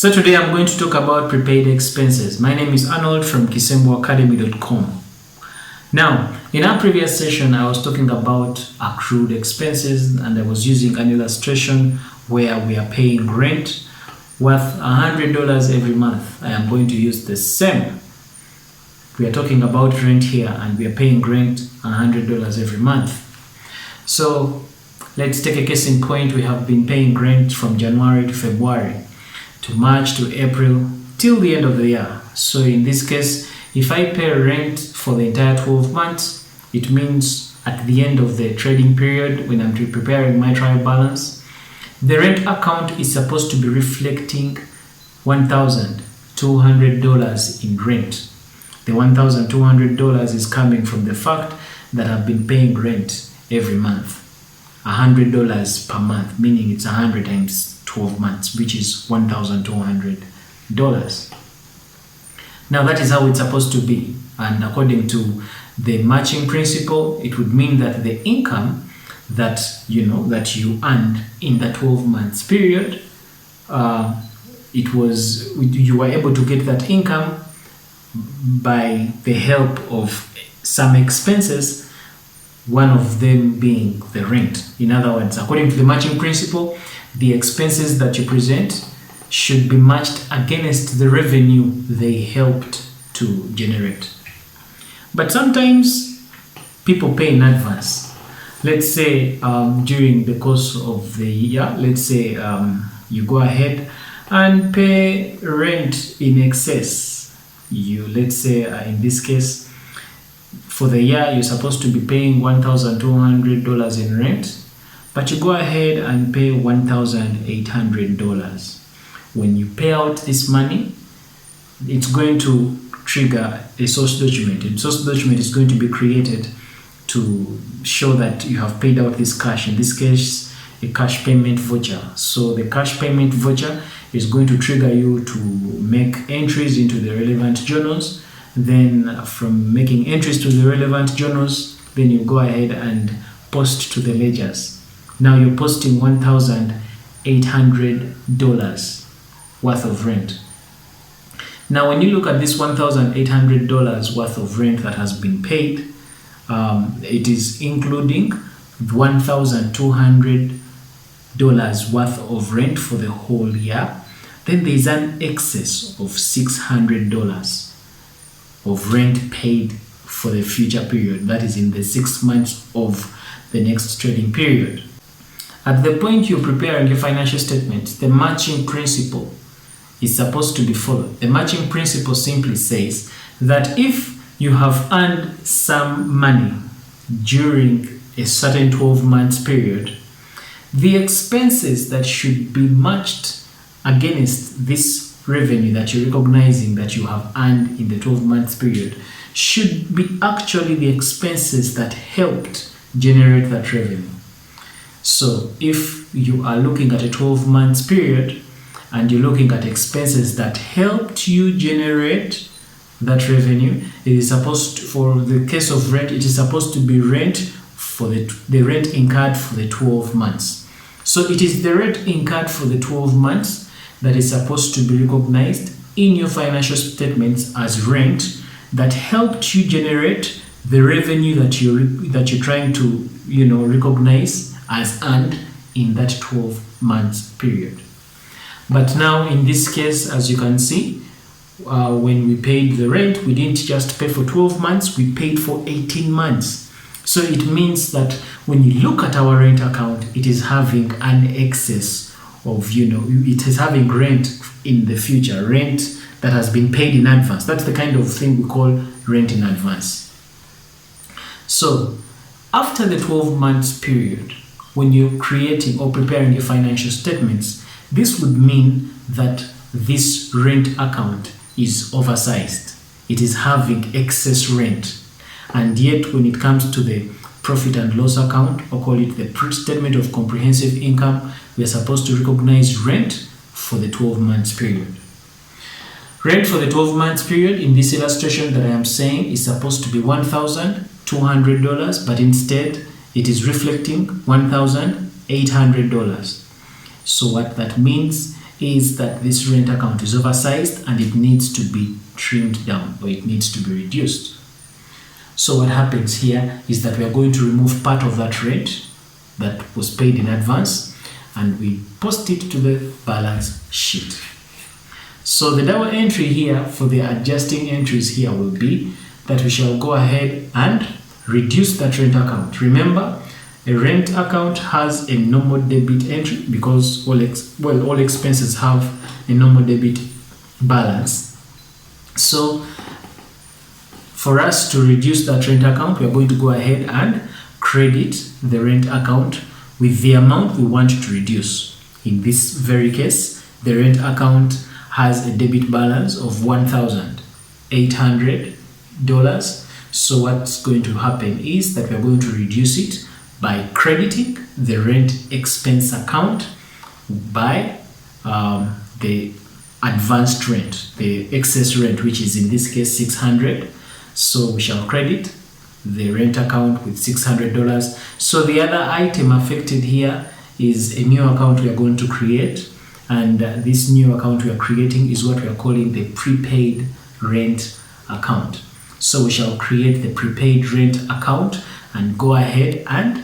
So today I'm going to talk about prepaid expenses. My name is Arnold from KisemboAcademy.com. Now, in our previous session, I was talking about accrued expenses and I was using an illustration where we are paying rent worth $100 every month. I am going to use the same. We are talking about rent here and we are paying rent $100 every month. So let's take a case in point. We have been paying rent from January to February, to March to April, till the end of the year. So in this case, if I pay rent for the entire 12 months, it means at the end of the trading period, when I'm preparing my trial balance, the rent account is supposed to be reflecting $1,200 in rent. The $1,200 is coming from the fact that I've been paying rent every month, $100 per month, meaning it's 100 times 12 months, which is $1,200. Now that is how it's supposed to be, and according to the matching principle, it would mean that the income that you earned in the 12 months period, you were able to get that income by the help of some expenses, one of them being the rent. In other words, according to the matching principle, the expenses that you present should be matched against the revenue they helped to generate. But sometimes people pay in advance. Let's say during the course of the year, let's say you go ahead and pay rent in excess. Let's say in this case, for the year, you're supposed to be paying $1,200 in rent, but you go ahead and pay $1,800. When you pay out this money, it's going to trigger a source document. And source document is going to be created to show that you have paid out this cash. In this case, a cash payment voucher. So the cash payment voucher is going to trigger you to make entries into the relevant journals. Then from making entries to the relevant journals, then you go ahead and post to the ledgers. Now you're posting $1,800 worth of rent. Now when you look at this $1,800 worth of rent that has been paid, it is including $1,200 worth of rent for the whole year. Then there is an excess of $600 of rent paid for the future period, that is in the 6 months of the next trading period. At the point you're preparing your financial statement, the matching principle is supposed to be followed. The matching principle simply says that if you have earned some money during a certain 12 months period, the expenses that should be matched against this revenue that you're recognizing that you have earned in the 12 months period should be actually the expenses that helped generate that revenue. So if you are looking at a 12 months period and you're looking at expenses that helped you generate that revenue, it is supposed to, for the case of rent, it is supposed to be rent for the rent incurred for the 12 months. So it is the rent incurred for the 12 months that is supposed to be recognized in your financial statements as rent that helped you generate the revenue that you're trying to recognize as earned in that 12 months period. But now in this case, as you can see, when we paid the rent, we didn't just pay for 12 months, we paid for 18 months. So it means that when you look at our rent account, it is having an excess of, it is having rent in the future, rent that has been paid in advance. That's the kind of thing we call rent in advance. So after the 12 months period, when you're creating or preparing your financial statements, this would mean that this rent account is oversized. It is having excess rent. And yet when it comes to the profit and loss account, or call it the statement of comprehensive income, we are supposed to recognize rent for the 12 months period. Rent for the 12 months period in this illustration that I am saying is supposed to be $1,200, but instead it is reflecting $1,800. So what that means is that this rent account is oversized and it needs to be trimmed down, or it needs to be reduced. So what happens here is that we are going to remove part of that rent that was paid in advance, and we post it to the balance sheet. So the double entry here for the adjusting entries here will be that we shall go ahead and reduce that rent account. Remember, a rent account has a normal debit entry because all expenses have a normal debit balance. So for us to reduce that rent account, we are going to go ahead and credit the rent account with the amount we want to reduce. In this very case, the rent account has a debit balance of $1,800. So what's going to happen is that we're going to reduce it by crediting the rent expense account by the advanced rent, the excess rent, which is in this case $600. So we shall credit the rent account with $600. So the other item affected here is a new account we are going to create, and this new account we are creating is what we are calling the prepaid rent account. So we shall create the prepaid rent account and go ahead and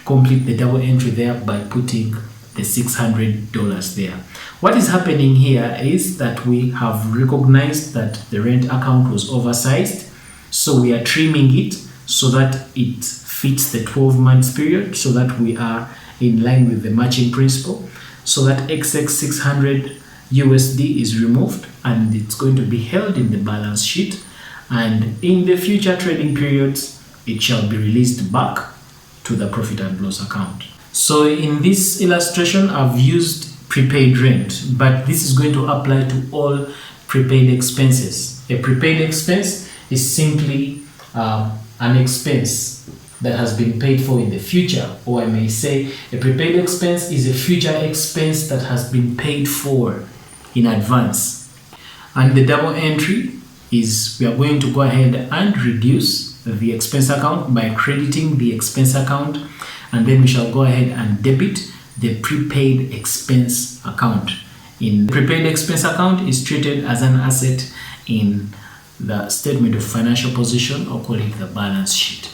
complete the double entry there by putting the $600 there. What is happening here is that we have recognized that the rent account was oversized, so we are trimming it so that it fits the 12 months period, so that we are in line with the matching principle. So that XX600 USD is removed and it's going to be held in the balance sheet, and in the future trading periods it shall be released back to the profit and loss account. So in this illustration I've used prepaid rent, but this is going to apply to all prepaid expenses. A prepaid expense is simply an expense that has been paid for in the future, or I may say a prepaid expense is a future expense that has been paid for in advance. And the double entry is we are going to go ahead and reduce the expense account by crediting the expense account, and then we shall go ahead and debit the prepaid expense account. In the prepaid expense account is treated as an asset in the statement of financial position, or call it the balance sheet.